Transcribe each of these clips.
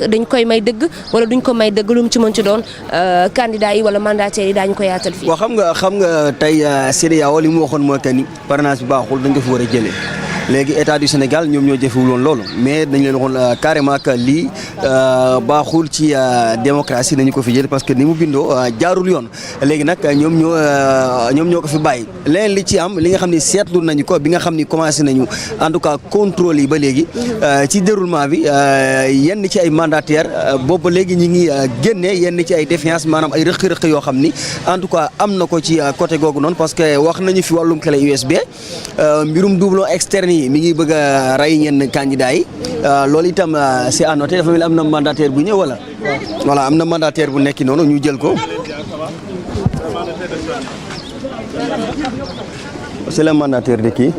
dañ koy may dëgg wala duñ ko may dëgg lu mu ci mën ci doon candidat yi wala mandataires yi daañu ko yaatal fii. waaw xam nga tey CEDEAO li mu waxoon mooy que ni parrainage bi baaxul dañ ko fi war a jëlee léegi état du Sénégal ñoom ñoo jëfewul woon loolu mais dañ leen waxoon carrément que lii baaxul ci démocratie nañu ko fi jël parce que ni mu bindoo jaarul yoon léegi nag ñoom ñoo ko fi bàyyi. leneen li ci am li nga xam ni seetlu nañu ko bi nga xam ni commencé nañu en tout cas contrôle yi ba léegi ci déroulement bi yenn ci ay mandataires boobu ba léegi ñi ngi génne yenn ci ay défiance maanaam ay rëq-rëq yoo xam ni en tout cas am na ko ci côté googu noonu parce que wax nañu fi wàllum clé USB mbirum doublon externe yi mi ngi bëgg a rey ñenn candidats yi loolu itam c'est à noter dafa mel am na mandataire bu ñëw wala. voilà am na mandataire bu nekki noonu ñu jël ko. c'est le mandataire de qui.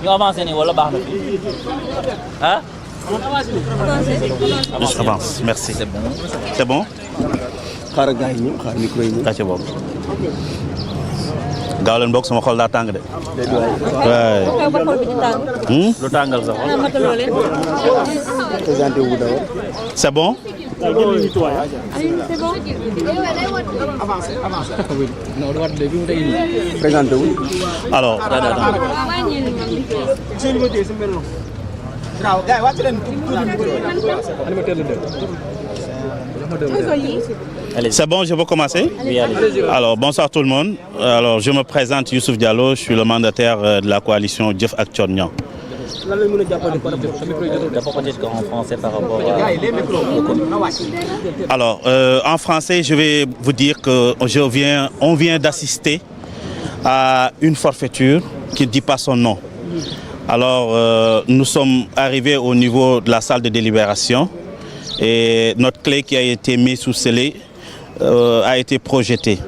ñu avancé nii wala baax na fi ah. Je avance, merci. C'est bon. C'est bon. xaaral gars yi ñëw xaar micro yi ñëw. Gàcce boobu. gaaw leen bokk sama xol daa tàng de. waay. lu tàngal sa xol. présenté wu d'abord. C'est bon. présenté wu. Alors. C'est bon, je peux commencer? Oui, allez. Alors, bonsoir tout le monde. Alors, je me présente Youssouf Diallo, je suis le mandataire de la coalition Jëf ak Thione Niang. Alors, en français, je vais vous dire que on vient d'assister à une forfaiture qui ne dit pas son nom. Alors, nous sommes arrivés au niveau de la salle de délibération et notre clé qui a été mise sous scellé a été projetée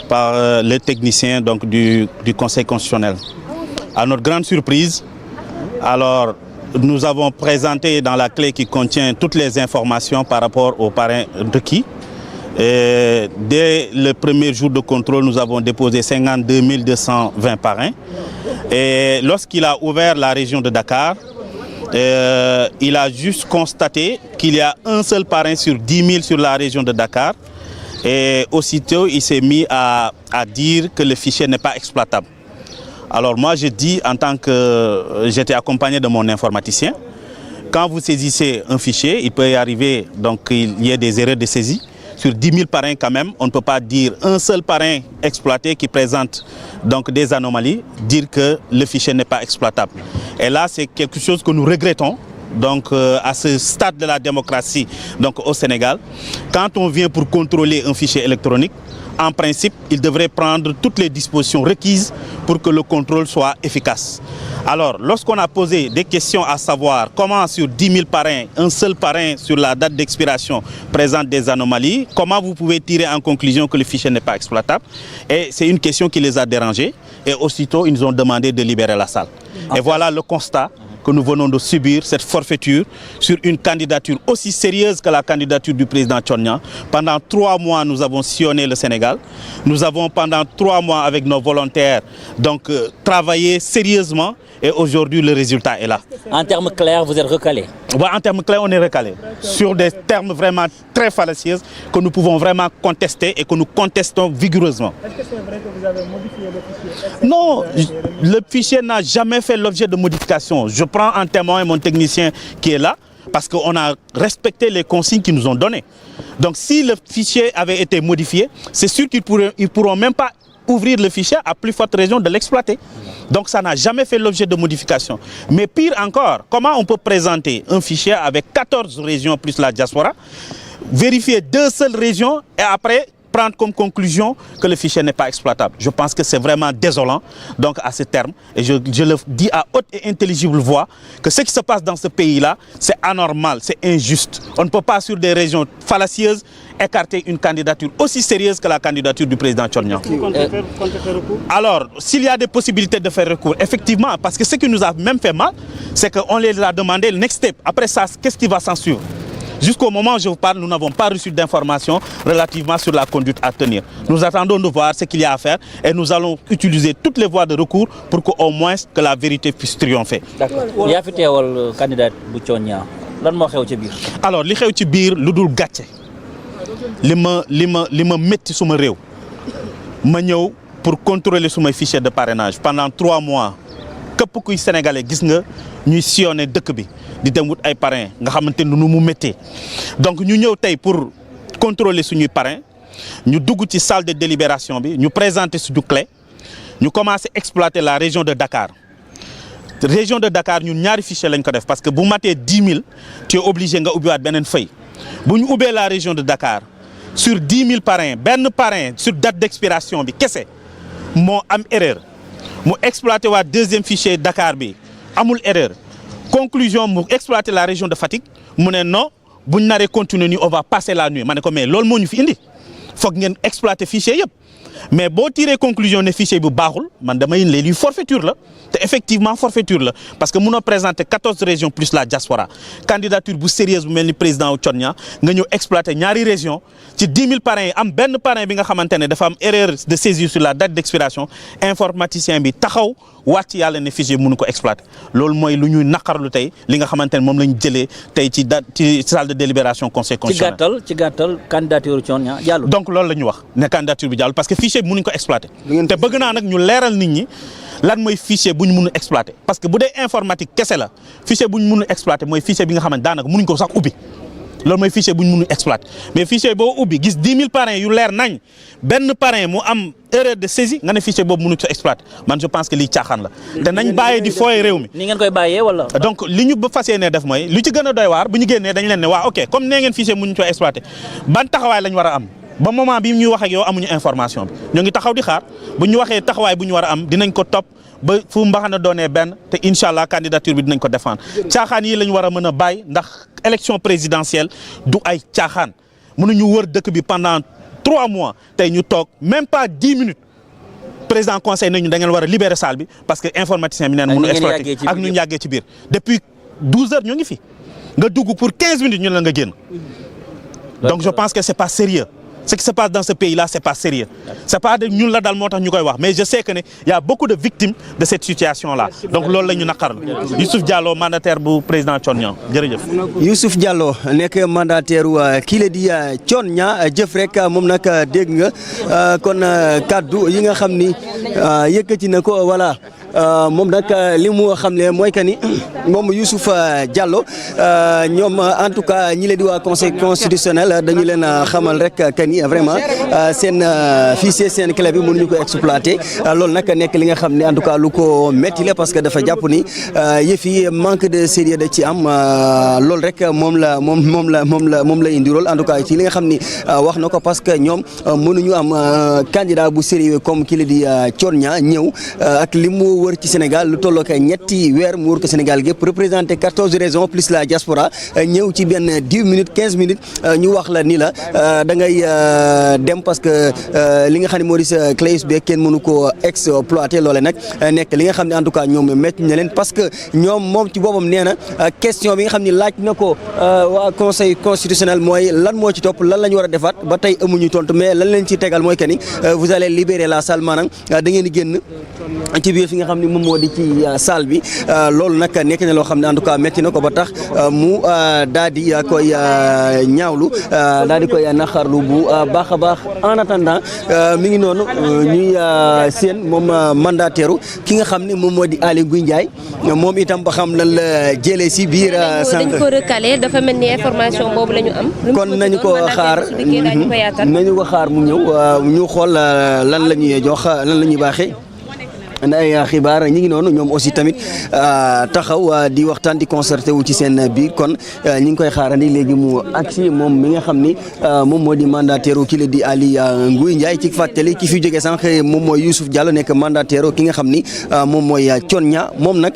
par les techniciens donc, du Conseil constitutionnel. À notre grande surprise, alors, nous avons présenté dans la clé qui contient toutes les informations par rapport aux parrains requis. Et dès le premier jour de contrôle, nous avons déposé 52 220 parrains. Et lorsqu'il a ouvert la région de Dakar, il a juste constaté qu'il y a un seul parrain sur 10 000 sur la région de Dakar. Et aussitôt, il s'est mis à dire que le fichier n'est pas exploitable. Alors moi, je dis en tant que j'étais accompagné de mon informaticien, quand vous saisissez un fichier, il peut y arriver donc il y ait des erreurs de saisie. Sur 10 000 parrains quand même, on ne peut pas dire un seul parrain exploité qui présente donc des anomalies, dire que le fichier n'est pas exploitable. Et là, c'est quelque chose que nous regrettons. Donc à ce stade de la démocratie donc au Sénégal, quand on vient pour contrôler un fichier électronique, en principe, il devrait prendre toutes les dispositions requises pour que le contrôle soit efficace. Alors, lorsqu'on a posé des questions à savoir comment sur 10 000 parrains, un seul parrain sur la date d'expiration présente des anomalies, comment vous pouvez tirer en conclusion que le fichier n'est pas exploitable? Et c'est une question qui les a dérangés. Et aussitôt, ils nous ont demandé de libérer la salle. Et voilà le constat que nous venons de subir, cette forfaiture sur une candidature aussi sérieuse que la candidature du président Thione Niang. Pendant 3 mois, nous avons sillonné le Sénégal. Nous avons pendant 3 mois avec nos volontaires donc travaillé sérieusement et aujourd'hui le résultat est là. En termes clairs, vous êtes recalé. Ouais, en termes clairs, on est recalé. Sur des termes vraiment très fallacieux que nous pouvons vraiment contester et que nous contestons vigoureusement. Est-ce que c'est vrai que vous avez modifié le fichier? Non, le fichier n'a jamais fait l'objet de modification. Je prends en témoin mon technicien qui est là parce qu'on a respecté les consignes qu'ils nous ont données. Donc si le fichier avait été modifié, c'est sûr qu'ils ne pourront même pas ouvrir le fichier à plus forte raison de l'exploiter. Donc ça n'a jamais fait l'objet de modification. Mais pire encore, comment on peut présenter un fichier avec 14 régions plus la diaspora, vérifier 2 seules régions et après prendre comme conclusion que le fichier n'est pas exploitable? Je pense que c'est vraiment désolant donc à ce terme. Et je le dis à haute et intelligible voix que ce qui se passe dans ce pays-là, c'est anormal, c'est injuste. On ne peut pas sur des régions fallacieuses écarter une candidature aussi sérieuse que la candidature du président Thione Niang. Alors, s'il y a des possibilités de faire recours, effectivement, parce que ce qui nous a même fait mal, c'est qu'on les a demandé le next step. Après ça, qu'est-ce qui va s'en suivre? Jusqu'au moment où je vous parle, nous n'avons pas reçu d'informations relativement sur la conduite à tenir. Nous attendons de voir ce qu'il y a à faire et nous allons utiliser toutes les voies de recours pour qu'au moins que la vérité puisse triompher. D'accord. yaa fi teewal candidat bu Thionia lan moo xew ci biir. Alors li xew ci biir lu dul gàcce li ma métti suma réew ma ñëw pour contrôler sumay fichier de parrainage pendant 3 mois képp kuy sénégalais gis nga ñuy sillonner dëkk bi di dem wut ay parrain nga xamante ni nu mu méttee donc ñu ñëw tey pour contrôler suñuy parrain ñu dugg ci salle de délibération bi ñu présenter suñu clé ñu commencer exploiter la région de Dakar. Région de Dakar ñun ñaari fichier lañ ko def parce que bu matee 10 000 tu es obligé nga ubbiwaat beneen feuille bu ñu ubbee la région de Dakar sur 10 000 parrains benn parrain sur date d'expiration bi kese moo am erreur mu exploité waat deuxième fichier Dakar bi amul erreur conclusion mu exploité la région de Fatick mu ne non buñ naree continuer nii on va passer la nuit ma ne ko mais loolu moo ñu fi indi foog ngeen exploité fichier yëpp mais boo tiré conclusion ne fichier bu baaxul man damay leen lii forfaiture la te effectivement forfaiture la parce que munoo présenter 14 régions plus la diaspora candidature bu sérieuse bu mel ni président wu Thionia nga ñëw exploiter ñaari région ci 10 000 parrains yi am benn parrain bi nga xamante ne dafa am erreur de saisie sur la date d'expiration informaticien bi taxaw waat ci yàlla ne fichier mënu ko exploiter loolu mooy lu ñuy naqarlu tey li nga xamante ne moom lañ jëlee tey ci salle de délibération conseil constitutionnel. ci gàttal candidature Thionia jàllul. donc loolu la ñu wax ne candidature bi jàllul parce que fichier bi mënuñ ko exploiter. te bëgg naa nag ñu leeral nit ñi lan mooy fichier bu ñu mun a exploiter parce que bu dee informatique kese la fichier bu ñu mun a exploiter mooy fichier bi nga xamante daanaka mënuñ ko sax ubbi loolu mooy fichier bu ñu mun a exploiter mais fichier boo ubbi gis 10 000 parrains yu leer nañ benn parrain mu am erreur de saisie nga ne fichier boobu mënuñ ko exploiter man je pense que lii caaxaan la te nañ bàyyee di fooye réew mi. ni ngeen koy bàyyee wala. donc li ñu ba fas yéenee def mooy lu ci gën a doy waar bu ñu génnee dañ leen ne waa ok comme nee ngeen fichier mënuñ ko exploiter ban taxawaay lañ war a am. ba moment bi ñuy wax ak yow amuñu information bi ñoo ngi taxaw di xaar bu ñu waxee taxawaay bu ñu war a am dinañ ko topp ba fu mbaxana doonee benn te incha allah candidature bi dinañ ko défendre caaxaan yi la ñu war a mën a bàyyi ndax élection présidentielle du ay caaxaan mënuñu wër dëkk bi pendant 3 mois tey ñu toog même pas 10 minutes président conseil nañu da ngeen war a libérer salle bi parce que informaticien bi neen mënu exploiter ak ñu yàggee ci biir depuis 12 heures ñoo ngi fi nga dugg pour 15 minutes ñu la nga génn donc je pense que c'est pas sérieux ce qui se passe dans ce pays-là c'est pas sérieux c'est pas de ñun la dal moo tax ñu koy wax mais je sais que ne y a beaucoup de victimes de cette situation-là donc loolu la ñu naqarlu Youssouf Diallo mandataire bu président Thionia jërëjëf. Youssouf Diallo nekk mandataire kii la di Thionia jëf rek moom nag dégg nga kon kaddu yi nga xam ni yëkkati na ko voilà. moom nag li mu xam ne mooy que ni moom Youssouf Diallo ñoom en tout cas ñi leen di waa conseil constitutionnel dañu leen xamal rek que ni vraiment seen fichier seen clé bi mënuñu ko exploiter loolu nag nekk li nga xam ne en tout cas lu ko métti la parce que dafa jàpp ni yëf yi manque de sérieux da ci am loolu rek moom la indi rôle en tout cas ci li nga xam ni wax na ko parce que ñoom mënuñu am candidat bu sérieux comme ki la di Thionia ñëw ak li mu wër ci Sénégal lu tolloo ak ñetti weer mu wër ko Sénégal gépp représenté 14 régions plus la diaspora ñëw ci benn 10 minutes 15 minutes ñu wax la ni la da ngay dem parce que li nga xam ne moo di sa clé USB kenn mënu ko exploiter loole nag nekk li nga xam ne en tout cas ñoom métti na leen parce que ñoom moom ci boppam nee na question bi nga xam ne laaj na ko waa conseil constitutionnel mooy lan moo ci topp lan la ñu war a defaat ba tey amuñu tontu mais lan leen ci tegal mooy que ni vous allez libérer la salle maanaam da ngeen di génn ci biir fi nga xam ne moom moo di ci salle bi loolu nag nekk na loo xam ne en tout cas métti na ko ba tax mu daal di koy ñaawlu daal di koy naqarlu bu baax a baax en attendant mi ngi noonu ñuy seen moom mandataire ki nga xam ne moom moo di Aly Ngouille Ndiaye moom itam ba xam lan la jëlee si biir. dañ ko recalé dafa mel ni information boobu la ñu am. kon nañu ko xaar mu ñëw ñu xool lan la ñuy jox lan la ñuy baaxee. ay xibaar ñi ngi noonu ñoom aussi tamit taxaw di waxtaan di concerté wu ci seen biir kon ñi ngi koy xaarandi léegi mu agsi moom mi nga xam ni moom moo di mandataire ki la di Aly Ngouille Ndiaye ci fàttali ki fi jógee sànq moom mooy Youssouf Diallo nekk mandataire ki nga xam ni moom mooy Thionia moom nag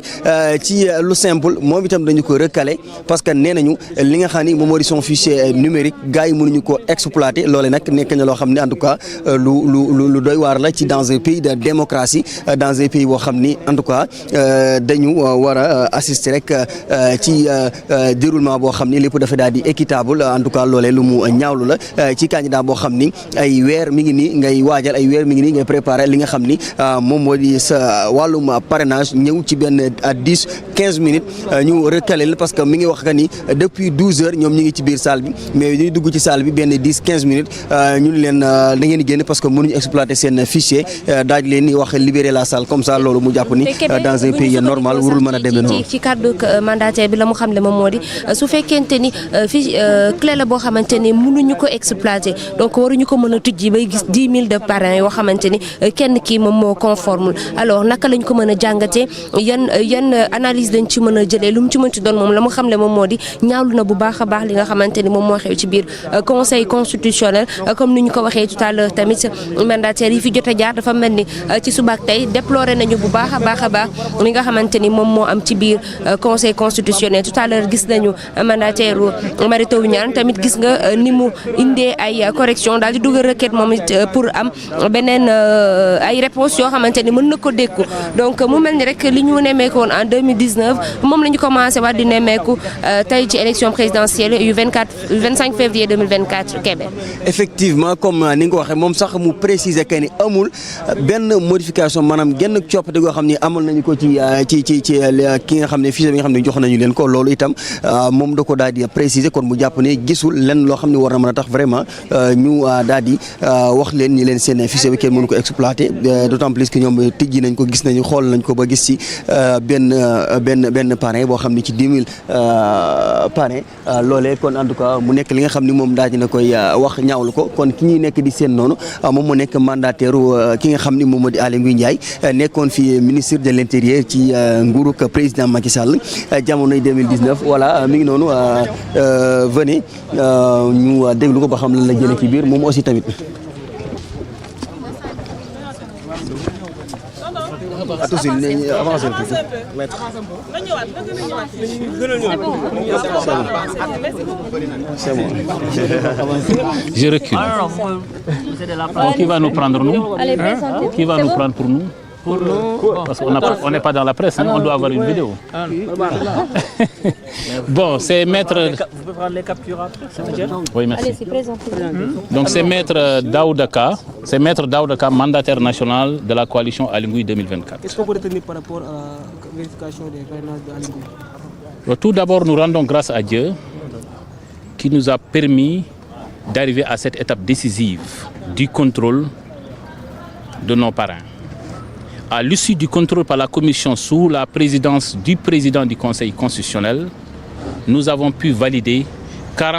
ci lu simple moom itam dañu ko recalé parce que nee nañu li nga xam ni moom moo di son fichier numérique gars yi mënuñu ko exploiter loole nag nekk na loo xam ne en tout cas lu doy waar la ci dans un pays de démocratie dans dans un pays boo xam ni en tout cas dañu war a assister rek ci déroulement boo xam ni lépp dafa daal di équitable en tout cas loolee lu mu ñaawlu la ci candidat boo xam ni ay weer mi ngi nii ngay waajal ay weer mi ngi nii ngay préparer li nga xam ni moom moo di sa wàllum parrainage ñëw ci benn à 10-15 minutes ñu recalé parce que mi ngi wax que ni depuis 12 heures ñoom ñu ngi ci biir salle bi mais ñuy dugg ci salle bi benn 10-15 minutes ñu ne leen da ngeen di génn parce que mënuñu exploiter seen fichier daaj leen ni wax libérer la salle comme ça loolu mu jàpp ni dans un pays normal warul mën a demee noonu. ci cadre mandataire bi la mu xam ne moom moo di su fekkente ni fi clé la boo xamante ni mënuñu ko exploiter donc waruñu ko mën a tijji bay gis 10 000 de parrains yoo xamante ni kenn kii moom moo conforme alors naka lañ ko mën a jàngatee yan analyse dañ ci mën a jëlee lu mu ci mënti doon moom la mu xam ne moom moo di ñaawlu na bu baax a baax li nga xamante ni moom moo xew ci biir conseil constitutionnel comme ni ñu ko waxee tout à l'heure tamit mandataires yi fi jot a jaar dafa mel ni ci subaak tey déploré nañu bu baax a baax li nga xamante ni moom moo am ci biir conseil constitutionnel tout à l'heure gis nañu mandataire Mary Teuw Niane tamit gis nga ni mu indee ay correction daal di dugal requête moom it pour am beneen ay réponses yoo xamante ni mën na ko dékku donc mu mel ni rek li ñu nemmeeku woon en 2019 moom la ñu commencé waat di nemmeeku tey ci élection présidentielle yu 25 février 2024 Kébé. effectivement comme ni nga ko waxee moom sax mu préciser que ni amul benn modification maanaam genn coppite goo xam ni amal nañu ko ci ki nga xam ne fichier bi nga xam ne jox nañu leen ko loolu itam moom da ko daal di préciser kon mu jàpp ne gisul lenn loo xam ne war na mën a tax vraiment ñu daal di wax leen ni leen seen fichier bi kenn mënu ko exploiter d'autant plus que ñoom tijji nañ ko gis nañu xool nañ ko ba gis ci benn parrain boo xam ne ci 10 000 parrain loolee kon en tout cas mu nekk li nga xam ni moom daal dina koy wax ñaawlu ko kon ki ñuy nekk di seen noonu moom mu nekk mandataire ki nga xam ni moom moo di Aly Ngouille Ndiaye nekkoon fi ministre de l'intérieur ci nguurug président Macky Sall jamonoy 2019 voilà mi ngi noonu venez ñu déglu ko ba xam lan la jëlee ci biir moom aussi tamit. attention nañu avancer tuuti maître. C'est bon. Je recule. Bon, qui va nous prendre nous? Qui va nous prendre pour nous? Parce qu'on n'est pas dans la presse, hein, on doit avoir une vidéo. Bon, c'est maître. Vous pouvez prendre les captures après. Oui, merci. Donc c'est maître Daouda Ka, c'est maître Daouda Ka, mandataire national de la coalition Aly Ngouille 2024. Qu'est-ce qu'on peut retenir par rapport à la vérification des parrainages de Aly Ngouille? Tout d'abord, nous rendons grâce à Dieu qui nous a permis d'arriver à cette étape décisive du contrôle de nos parrains. À l'issue du contrôle par la commission sous la présidence du président du Conseil constitutionnel, nous avons pu valider 40